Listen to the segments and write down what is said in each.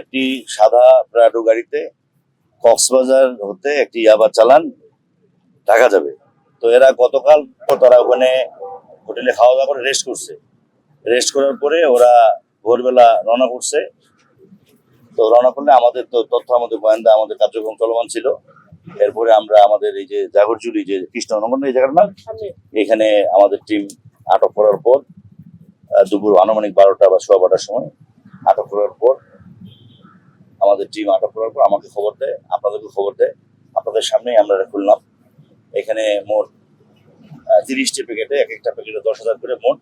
একটি সাদা প্রাডো গাড়িতে কক্সবাজার হতে একটি ইয়াবা চালান ঢাকা যাবে। তো এরা গতকাল তারা ওখানে হোটেলে খাওয়া দাওয়া করে রেস্ট করছে। রেস্ট করার পরে ওরা ভোরবেলা রওনা করছে। তো রওনা করলে আমাদের তো তথ্য, আমাদের গোয়েন্দা, আমাদের কার্যক্রম চলমান ছিল। এরপরে আমরা আমাদের এই যে জাগরজুলি, যে কৃষ্ণনগর এই জায়গার নাম, এখানে আমাদের টিম আটক করার পর দুপুর আনুমানিক 12টা বা 12:15টার সময় আটক করার পর আমাদের টিম আটক করার পর আমাকে খবর দেয়, আপনাদেরকে খবর দেয়। আপনাদের সামনেই আমরা খুললাম। এখানে মোট 30টি প্যাকেটে, এক একটা প্যাকেটে 10,000 করে, মোট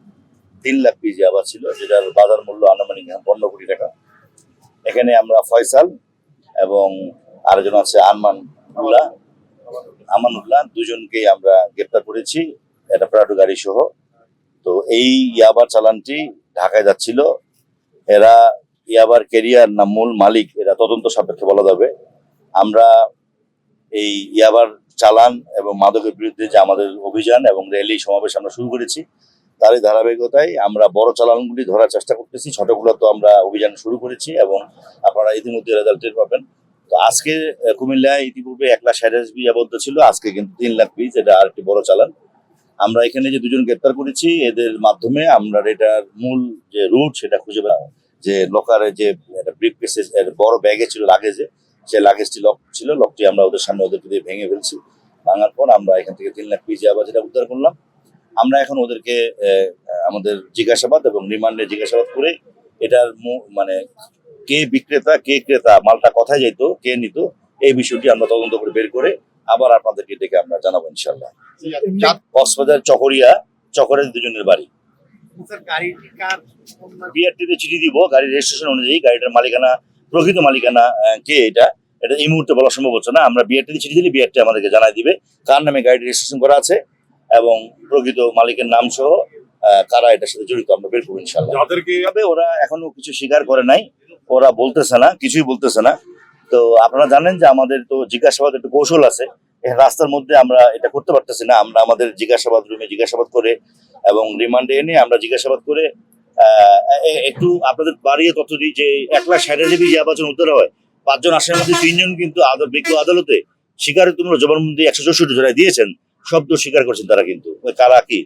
3 লাখ পিস ইয়াবা ছিল, যেটার বাজার মূল্য আনুমানিক 15 কোটি টাকা। এখানে আমরা ফয়সাল এবং আরেকজন আছে আমানুল্লাহ, দুজনকেই আমরা গ্রেপ্তার করেছি, এটা প্রাডো গাড়ি সহ। তো এই ইয়াবার চালানটি ঢাকায় যাচ্ছিল। এরা ইয়াবার ক্যারিয়ার না মূল মালিক, এরা তদন্ত সাপেক্ষে বলা যাবে। আমরা এই ইয়াবার চালান এবং মাদকের বিরুদ্ধে যে আমাদের অভিযান এবং র্যালি সমাবেশ আমরা শুরু করেছি, তারই ধারাবাহিকতায় আমরা বড় চালানগুলি ধরার চেষ্টা করতেছি। ছোটগুলো তো আমরা অভিযান শুরু করেছি এবং আপনারা ইতিমধ্যে রেজাল্ট টের পাবেন। তো আজকে কুমিল্লায় ইতিপূর্বে 1,60,000 পিস আবদ্ধ ছিল, আজকে কিন্তু 3 লাখ পিস, এটা আরেকটি বড় চালান। আমরা এখানে যে দুজন গ্রেপ্তার করেছি, এদের মাধ্যমে আমরা এটার মূল যে রুট সেটা খুঁজে পেলাম। যে লকারে যে ব্রিফকেসে বড় ব্যাগে ছিল লাগেজে, সেই লাগেজটি লক ছিল, লকটি আমরা ওদের সামনে ওদেরকে দিয়ে ভেঙে ফেলছি। ভাঙার পর আমরা এখান থেকে 3 লাখ পিস ইয়াবা যেটা উদ্ধার করলাম। আমরা এখন ওদেরকে আমাদের জিজ্ঞাসাবাদ এবং রিমান্ডে জিজ্ঞাসাবাদ করে এটার মানে কে বিক্রেতা, কে ক্রেতা, মালটা কোথায় যেত, কে নিত, এই বিষয়টি আমরা তদন্ত করে বের করে আবার আপনাদেরকে ডেকে আমরা জানাবো ইনশাল্লাহ। কক্সবাজার চকরের দুজনের বাড়ি। বিআরটিতে চিঠি দিব গাড়ির রেজিস্ট্রেশন অনুযায়ী, গাড়িটার মালিকানা, প্রকৃত মালিকানা কে এটা এই মুহূর্তে বলা সম্ভব হচ্ছে না। আমরা বিআরটিতে চিঠি দিলে বিআরটি আমাদেরকে জানাই দিবে কার নামে গাড়ি রেজিস্ট্রেশন করা আছে এবং প্রকৃত মালিকের নাম সহ কারা এটার সাথে জড়িত আমরা বের করবো ইনশাল্লাহ। ওরা এখনো কিছু স্বীকার করে নাই, ওরা বলতেছে না, কিছুই বলতেছে না। তো আপনারা জানেন যে আমাদের তো জিজ্ঞাসাবাদ একটু কৌশল আছে, রাস্তার মধ্যে আমরা এটা করতে পারতেছি না। আমরা আমাদের জিজ্ঞাসাবাদ রুমে জিজ্ঞাসাবাদ করে এবং রিমান্ডে এনে আমরা জিজ্ঞাসাবাদ করে একটু আপনাদের বাড়িয়ে তথ্য দিই যে 1,60,000 পিস ইয়াবা উদ্ধার হয়। 5 জন আসামির মধ্যে 3 জন কিন্তু বিজ্ঞ আদালতে স্বীকারোক্তিমূলক জবানবন্দি 164 জোড়ায় দিয়েছেন, শব্দ স্বীকার করছেন তারা। কিন্তু কারা কি,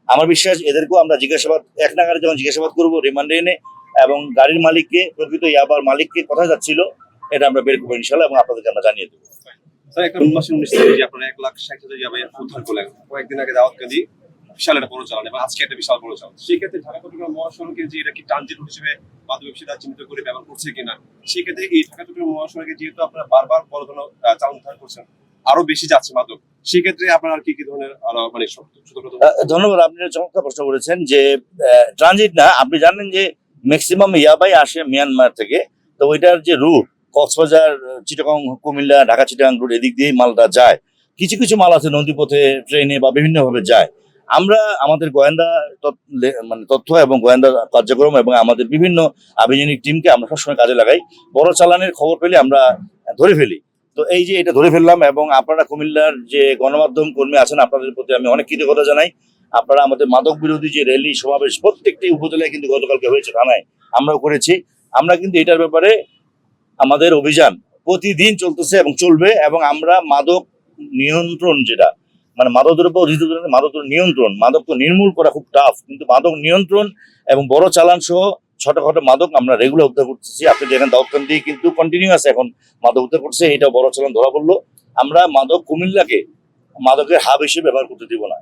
আমার বিশ্বাস এদেরকেও আমরা জিজ্ঞাসাবাদ এক নাগারে যখন জিজ্ঞাসাবাদ করবো রিমান্ডে এনে, এবং গাড়ির মালিককে, প্রকৃত ইয়াবার মালিককে কোথায় যাচ্ছিল এটা আমরা বের করবো ইনশাল্লাহ এবং আপনাদেরকে আমরা জানিয়ে দেবো। স্যার, একটা 19 তারিখে যে আপনারা 1,60,000 ইয়াবা উদ্ধার করলেন, কয়েকদিন আগে দাওয়াতকান্দি বিশাল একটা বড় চালান এবং আজকে একটা বিশাল বড় চালান, সেক্ষেত্রে ঢাকা চট্টগ্রাম মহাসড়কে যে এটা কি ট্রানজিট হিসেবে মাদক ব্যবসায়ীরা চিহ্নিত করে ব্যবহার করছে কিনা, সেক্ষেত্রে এই ঢাকা চট্টগ্রাম মহাসড়কে যেহেতু আপনারা বারবার বড় ধরনের চালান উদ্ধার করছেন, আরো বেশি যাচ্ছে মাদক, সেক্ষেত্রে আপনারা কি কি ধরনের মানে ধন্যবাদ। আপনি চমৎকার প্রশ্ন করেছেন যে ট্রানজিট না, আপনি জানেন যে ম্যাক্সিমাম ইয়াবাই আসে মিয়ানমার থেকে। তো ওইটার যে রুট কক্সবাজার, চিটাগং, কুমিল্লা, ঢাকা চিটাগং রুট, এদিক দিয়েই মালটা যায়। কিছু কিছু মাল আছে নদীপথে, ট্রেনে বা বিভিন্নভাবে যায়। আমরা আমাদের গোয়েন্দা মানে তথ্য এবং গোয়েন্দা কার্যক্রম এবং আমাদের বিভিন্ন আভিযানিক টিমকে আমরা সবসময় কাজে লাগাই। বড় চালানের খবর পেলে আমরা ধরে ফেলি। তো এই যে এটা ধরে ফেললাম, এবং আপনারা কুমিল্লার যে গণমাধ্যম কর্মী আছেন, আপনাদের প্রতি আমি অনেক কৃতজ্ঞতা জানাই। আপনারা আমাদের মাদক বিরোধী যে র্যালি সমাবেশ প্রত্যেকটি উপজেলায় কিন্তু গতকালকে হয়েছে, থানায় আমরাও করেছি। আমরা কিন্তু এটার ব্যাপারে আমাদের অভিযান প্রতিদিন চলতেছে এবং চলবে, এবং আমরা মাদক নিয়ন্ত্রণ, যেটা মানে মাদকদ্রব্য অধিদপ্তরের মাদক নিয়ন্ত্রণ, মাদক তো নির্মূল করা খুব টাফ, কিন্তু মাদক নিয়ন্ত্রণ এবং বড় চালান সহ ছোটখাটো মাদক আমরা রেগুলার উদ্ধার করতেছি। আপনি দেখেন দাউদকান্দি কিন্তু কন্টিনিউয়াস এখন মাদক উদ্ধার করছে, এটা বড় চালান ধরা পড়লো। আমরা মাদক কুমিল্লাকে মাদকের হাব হিসেবে ব্যবহার করতে দিব না।